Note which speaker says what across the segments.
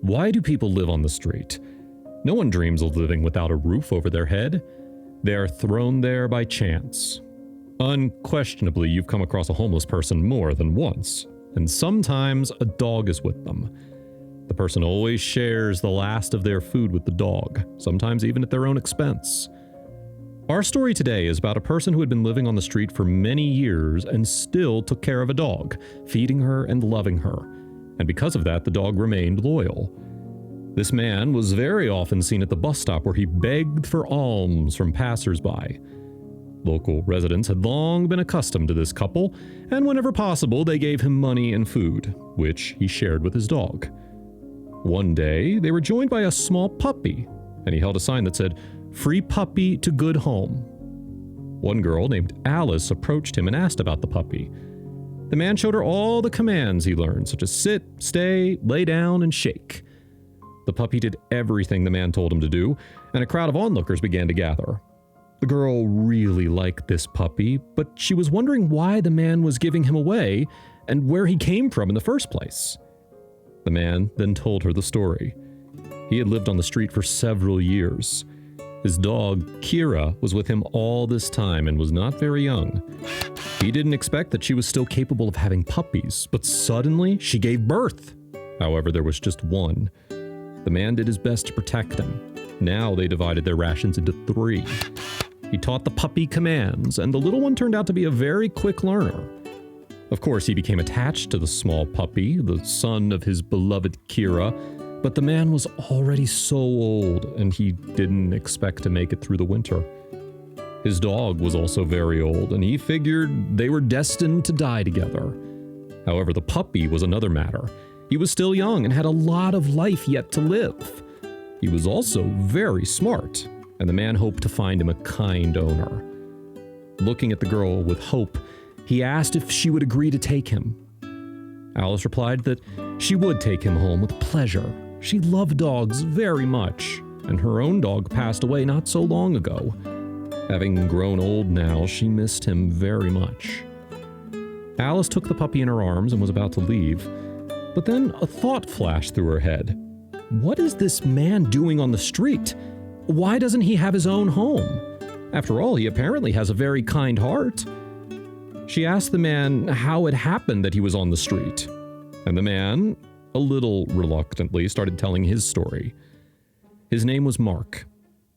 Speaker 1: Why do people live on the street? No one dreams of living without a roof over their head. They are thrown there by chance. Unquestionably, you've come across a homeless person more than once, and sometimes a dog is with them. The person always shares the last of their food with the dog, sometimes even at their own expense. Our story today is about a person who had been living on the street for many years and still took care of a dog, feeding her and loving her. And because of that, the dog remained loyal. This man was very often seen at the bus stop where he begged for alms from passersby. Local residents had long been accustomed to this couple, and whenever possible, they gave him money and food, which he shared with his dog. One day, they were joined by a small puppy, and he held a sign that said, "Free puppy to good home." One girl named Alice approached him and asked about the puppy. The man showed her all the commands he learned, such as sit, stay, lay down, and shake. The puppy did everything the man told him to do, and a crowd of onlookers began to gather. The girl really liked this puppy, but she was wondering why the man was giving him away and where he came from in the first place. The man then told her the story. He had lived on the street for several years. His dog, Kira, was with him all this time and was not very young. He didn't expect that she was still capable of having puppies, but suddenly she gave birth. However, there was just one. The man did his best to protect him. Now they divided their rations into 3. He taught the puppy commands, and the little one turned out to be a very quick learner. Of course, he became attached to the small puppy, the son of his beloved Kira, but the man was already so old, and he didn't expect to make it through the winter. His dog was also very old, and he figured they were destined to die together. However, the puppy was another matter. He was still young and had a lot of life yet to live. He was also very smart, and the man hoped to find him a kind owner. Looking at the girl with hope, he asked if she would agree to take him. Alice replied that she would take him home with pleasure. She loved dogs very much, and her own dog passed away not so long ago. Having grown old now, she missed him very much. Alice took the puppy in her arms and was about to leave, but then a thought flashed through her head. What is this man doing on the street? Why doesn't he have his own home? After all, he apparently has a very kind heart. She asked the man how it happened that he was on the street, and the man, a little reluctantly, started telling his story. His name was Mark.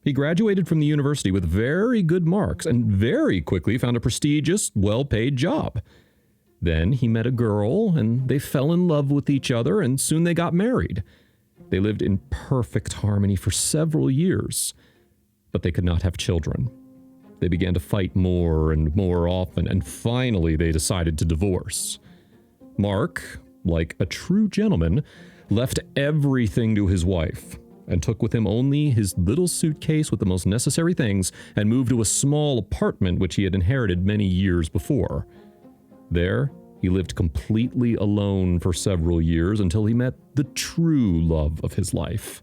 Speaker 1: He graduated from the university with very good marks and very quickly found a prestigious, well-paid job. Then he met a girl, and they fell in love with each other, and soon they got married. They lived in perfect harmony for several years, but they could not have children. They began to fight more and more often, and finally they decided to divorce. Mark, like a true gentleman, left everything to his wife and took with him only his little suitcase with the most necessary things and moved to a small apartment which he had inherited many years before. There, he lived completely alone for several years until he met the true love of his life.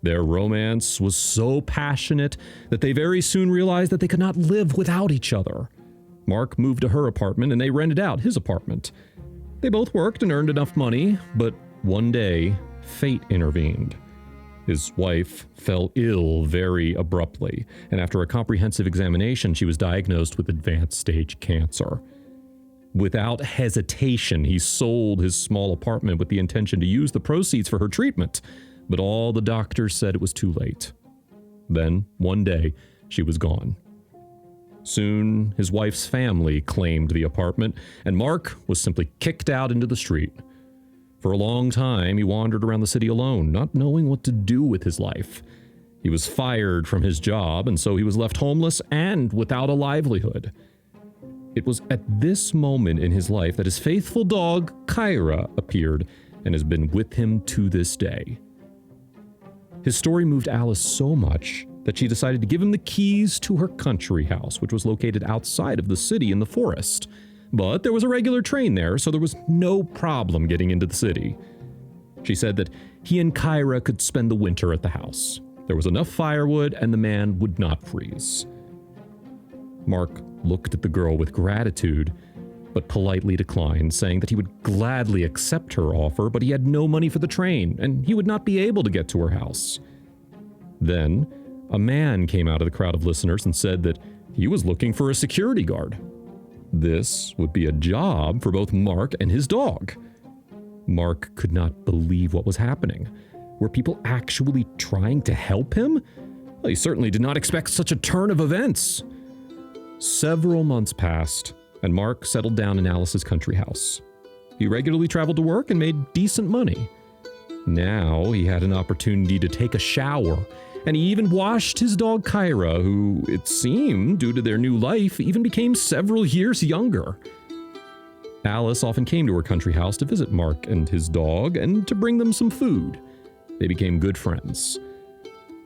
Speaker 1: Their romance was so passionate that they very soon realized that they could not live without each other. Mark moved to her apartment and they rented out his apartment. They both worked and earned enough money, but one day, fate intervened. His wife fell ill very abruptly, and after a comprehensive examination, she was diagnosed with advanced stage cancer. Without hesitation, he sold his small apartment with the intention to use the proceeds for her treatment, but all the doctors said it was too late. Then, one day, she was gone. Soon, his wife's family claimed the apartment, and Mark was simply kicked out into the street. For a long time, he wandered around the city alone, not knowing what to do with his life. He was fired from his job, and so he was left homeless and without a livelihood. It was at this moment in his life that his faithful dog, Kyra, appeared and has been with him to this day. His story moved Alice so much that she decided to give him the keys to her country house, which was located outside of the city in the forest. But there was a regular train there, so there was no problem getting into the city. She said that he and Kyra could spend the winter at the house. There was enough firewood, and the man would not freeze. Mark looked at the girl with gratitude, but politely declined, saying that he would gladly accept her offer, but he had no money for the train, and he would not be able to get to her house. Then, a man came out of the crowd of listeners and said that he was looking for a security guard. This would be a job for both Mark and his dog. Mark could not believe what was happening. Were people actually trying to help him? Well, he certainly did not expect such a turn of events. Several months passed, and Mark settled down in Alice's country house. He regularly traveled to work and made decent money. Now he had an opportunity to take a shower, and he even washed his dog Kyra, who, it seemed, due to their new life, even became several years younger. Alice often came to her country house to visit Mark and his dog and to bring them some food. They became good friends.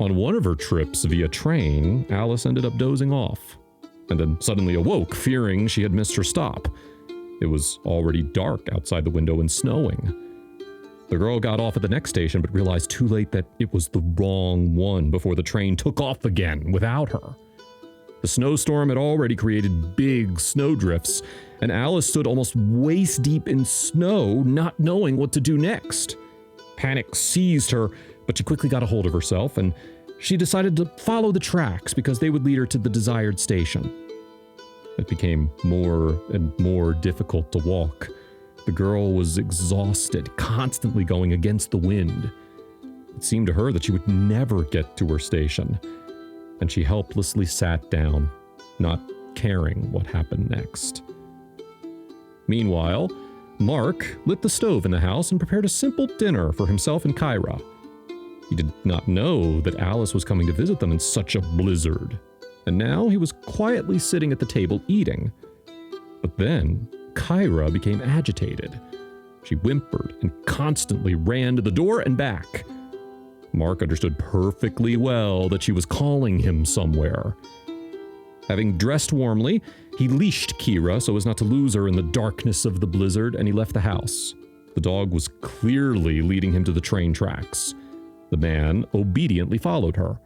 Speaker 1: On one of her trips via train, Alice ended up dozing off, and then suddenly awoke, fearing she had missed her stop. It was already dark outside the window and snowing. The girl got off at the next station but realized too late that it was the wrong one before the train took off again without her. The snowstorm had already created big snowdrifts, and Alice stood almost waist deep in snow, not knowing what to do next. Panic seized her, but she quickly got a hold of herself, and she decided to follow the tracks because they would lead her to the desired station. It became more and more difficult to walk. The girl was exhausted, constantly going against the wind. It seemed to her that she would never get to her station, and she helplessly sat down, not caring what happened next. Meanwhile, Mark lit the stove in the house and prepared a simple dinner for himself and Kyra. He did not know that Alice was coming to visit them in such a blizzard, and now he was quietly sitting at the table eating. But then, Kyra became agitated. She whimpered and constantly ran to the door and back. Mark understood perfectly well that she was calling him somewhere. Having dressed warmly, he leashed Kyra so as not to lose her in the darkness of the blizzard, and he left the house. The dog was clearly leading him to the train tracks. The man obediently followed her.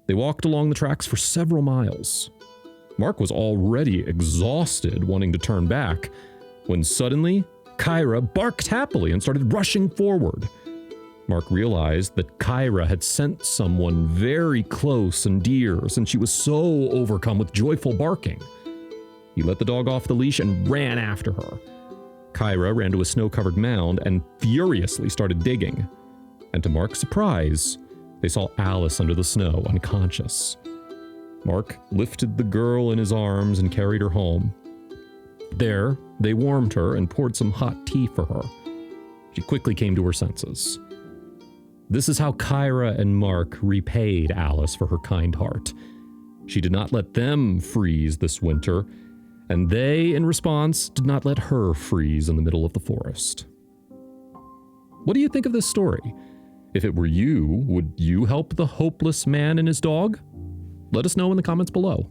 Speaker 1: They walked along the tracks for several miles. Mark was already exhausted, wanting to turn back, when suddenly Kyra barked happily and started rushing forward. Mark realized that Kyra had sent someone very close and dear, since she was so overcome with joyful barking. He let the dog off the leash and ran after her. Kyra ran to a snow-covered mound and furiously started digging. And to Mark's surprise, they saw Alice under the snow, unconscious. Mark lifted the girl in his arms and carried her home. There, they warmed her and poured some hot tea for her. She quickly came to her senses. This is how Kyra and Mark repaid Alice for her kind heart. She did not let them freeze this winter, and they, in response, did not let her freeze in the middle of the forest. What do you think of this story? If it were you, would you help the hopeless man and his dog? Let us know in the comments below.